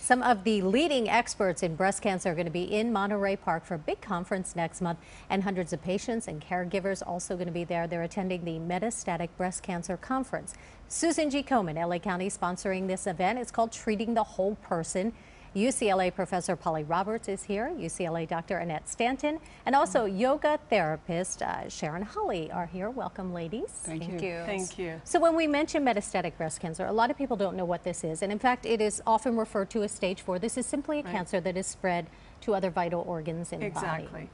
Some of the leading experts in breast cancer are going to be in Monterey Park for a big conference next month, and hundreds of patients and caregivers also going to be there. They're attending the Metastatic Breast Cancer Conference. Susan G. Komen, LA County, sponsoring this event. It's called Treating the Whole Person. UCLA Professor Polly Roberts is here, UCLA Dr. Annette Stanton, and also yoga therapist Sharon Holly are here. Welcome, ladies. Thank you. Thank you. So when we mention metastatic breast cancer, a lot of people don't know what this is, and in fact it is often referred to as stage 4. This is simply a cancer that is spread to other vital organs in the body. Exactly.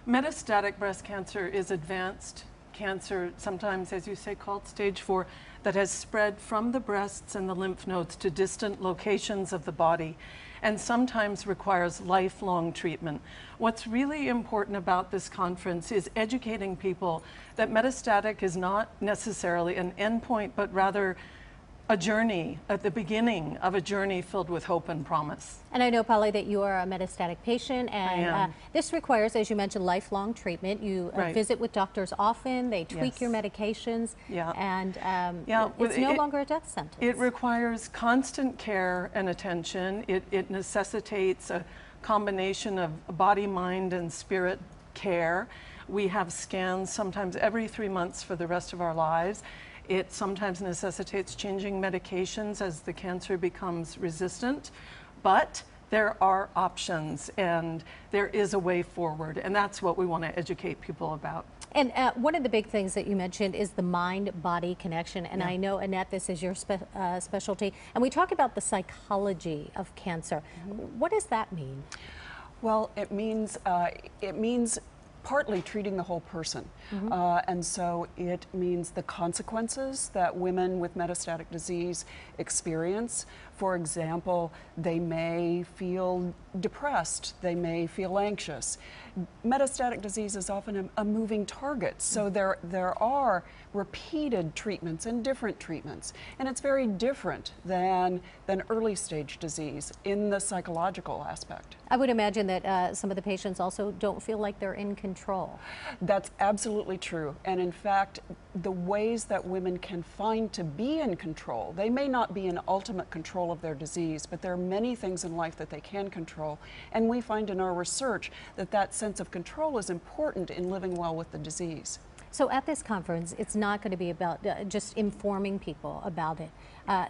Metastatic breast cancer is advanced cancer, sometimes, as you say, called stage 4, that has spread from the breasts and the lymph nodes to distant locations of the body, and sometimes requires lifelong treatment. What's really important about this conference is educating people that metastatic is not necessarily an endpoint, but rather a journey, at the beginning of a journey filled with hope and promise. And I know, Polly, that you are a metastatic patient, and this requires, as you mentioned, lifelong treatment. You visit with doctors often, they tweak your medications, and it's no longer a death sentence. It requires constant care and attention. It necessitates a combination of body, mind, and spirit care. We have scans sometimes every 3 months for the rest of our lives. It sometimes necessitates changing medications as the cancer becomes resistant, but there are options and there is a way forward, and that's what we want to educate people about. And one of the big things that you mentioned is the mind-body connection, and I know, Annette, this is your specialty, and we talk about the psychology of cancer. What does that mean? Well, it means partly treating the whole person. And so it means the consequences that women with metastatic disease experience. For example, they may feel depressed, they may feel anxious. Metastatic disease is often a moving target, so there are repeated treatments and different treatments. And it's very different than early stage disease in the psychological aspect. I would imagine that some of the patients also don't feel like they're in control. That's absolutely true. And in fact, the ways that women can find to be in control, they may not be in ultimate control of their disease, but there are many things in life that they can control. And we find in our research that that sense of control is important in living well with the disease. So at this conference, it's not going to be about just informing people about it.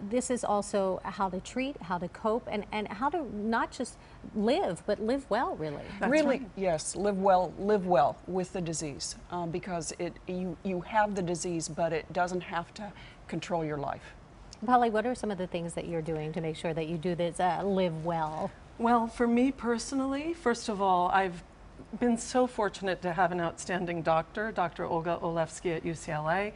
This is also how to treat, how to cope, and how to not just live, but live well, really. Yes, live well with the disease, because you have the disease, but it doesn't have to control your life. Polly, what are some of the things that you're doing to make sure that you do this, live well? Well, for me personally, first of all, I've been so fortunate to have an outstanding doctor, Dr. Olga Olevsky at UCLA.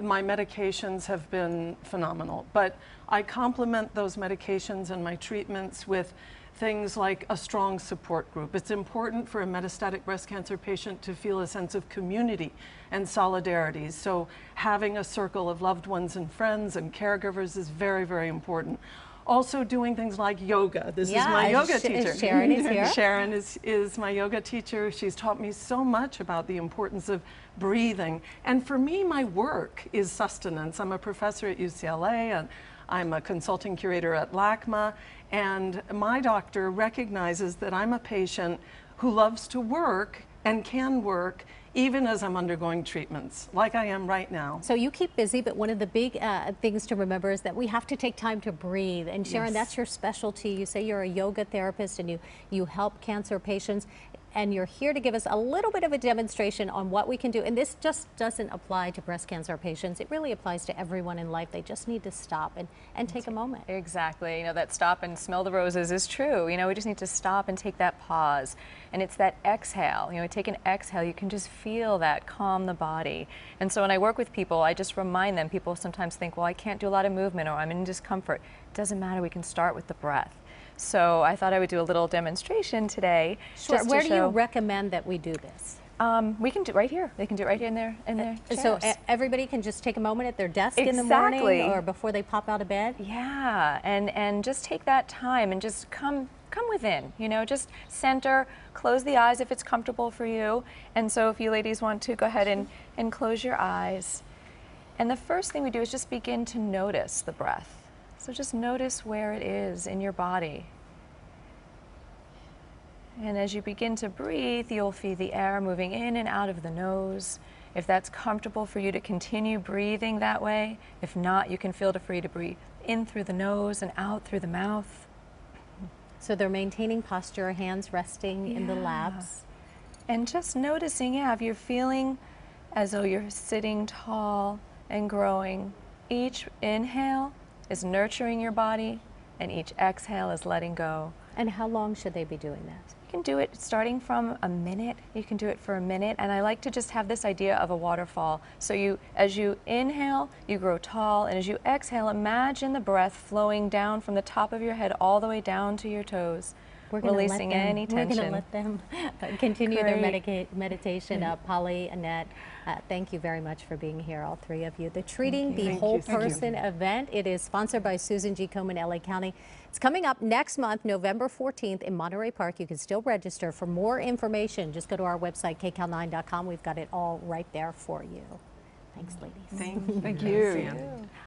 My medications have been phenomenal, but I complement those medications and my treatments with things like a strong support group. It's important for a metastatic breast cancer patient to feel a sense of community and solidarity. So having a circle of loved ones and friends and caregivers is very, very important. Also doing things like yoga. This is my yoga teacher. Sharon is here. Sharon is my yoga teacher. She's taught me so much about the importance of breathing. And for me, my work is sustenance. I'm a professor at UCLA, and I'm a consulting curator at LACMA. And my doctor recognizes that I'm a patient who loves to work and can work even as I'm undergoing treatments, like I am right now. So you keep busy, but one of the big things to remember is that we have to take time to breathe. And Sharon, that's your specialty. You say you're a yoga therapist and you help cancer patients. And you're here to give us a little bit of a demonstration on what we can do. And this just doesn't apply to breast cancer patients. It really applies to everyone in life. They just need to stop and take a moment. Exactly. You know, that stop and smell the roses is true. You know, we just need to stop and take that pause. And it's that exhale. You know, take an exhale. You can just feel that calm the body. And so when I work with people, I just remind them, people sometimes think, well, I can't do a lot of movement or I'm in discomfort. It doesn't matter. We can start with the breath. So I thought I would do a little demonstration today. Sure. Where do you recommend that we do this? We can do it right here. They can do it right here in their chairs. So everybody can just take a moment at their desk in the morning or before they pop out of bed? Yeah, and just take that time and just come within, you know, just center, close the eyes if it's comfortable for you. And so if you ladies want to, go ahead and close your eyes. And the first thing we do is just begin to notice the breath. So just notice where it is in your body. And as you begin to breathe, you'll feel the air moving in and out of the nose. If that's comfortable for you to continue breathing that way, if not, you can feel free to breathe in through the nose and out through the mouth. So they're maintaining posture, hands resting in the Yeah. laps. And just noticing, if you're feeling as though you're sitting tall and growing, each inhale is nurturing your body, and each exhale is letting go. And how long should they be doing that? You can do it starting from a minute. You can do it for a minute. And I like to just have this idea of a waterfall. So as you inhale, you grow tall. And as you exhale, imagine the breath flowing down from the top of your head all the way down to your toes. We're gonna Releasing any We're going to tension. let them continue their Great. meditation. Polly, Annette, thank you very much for being here, all three of you. The Treating the Thank Whole you. Thank you. Person event, it is sponsored by Susan G. Komen, LA County. It's coming up next month, November 14th in Monterey Park. You can still register. For more information, just go to our website, kcal9.com. We've got it all right there for you. Thanks, ladies. Thank you. Thank you. Suzanne.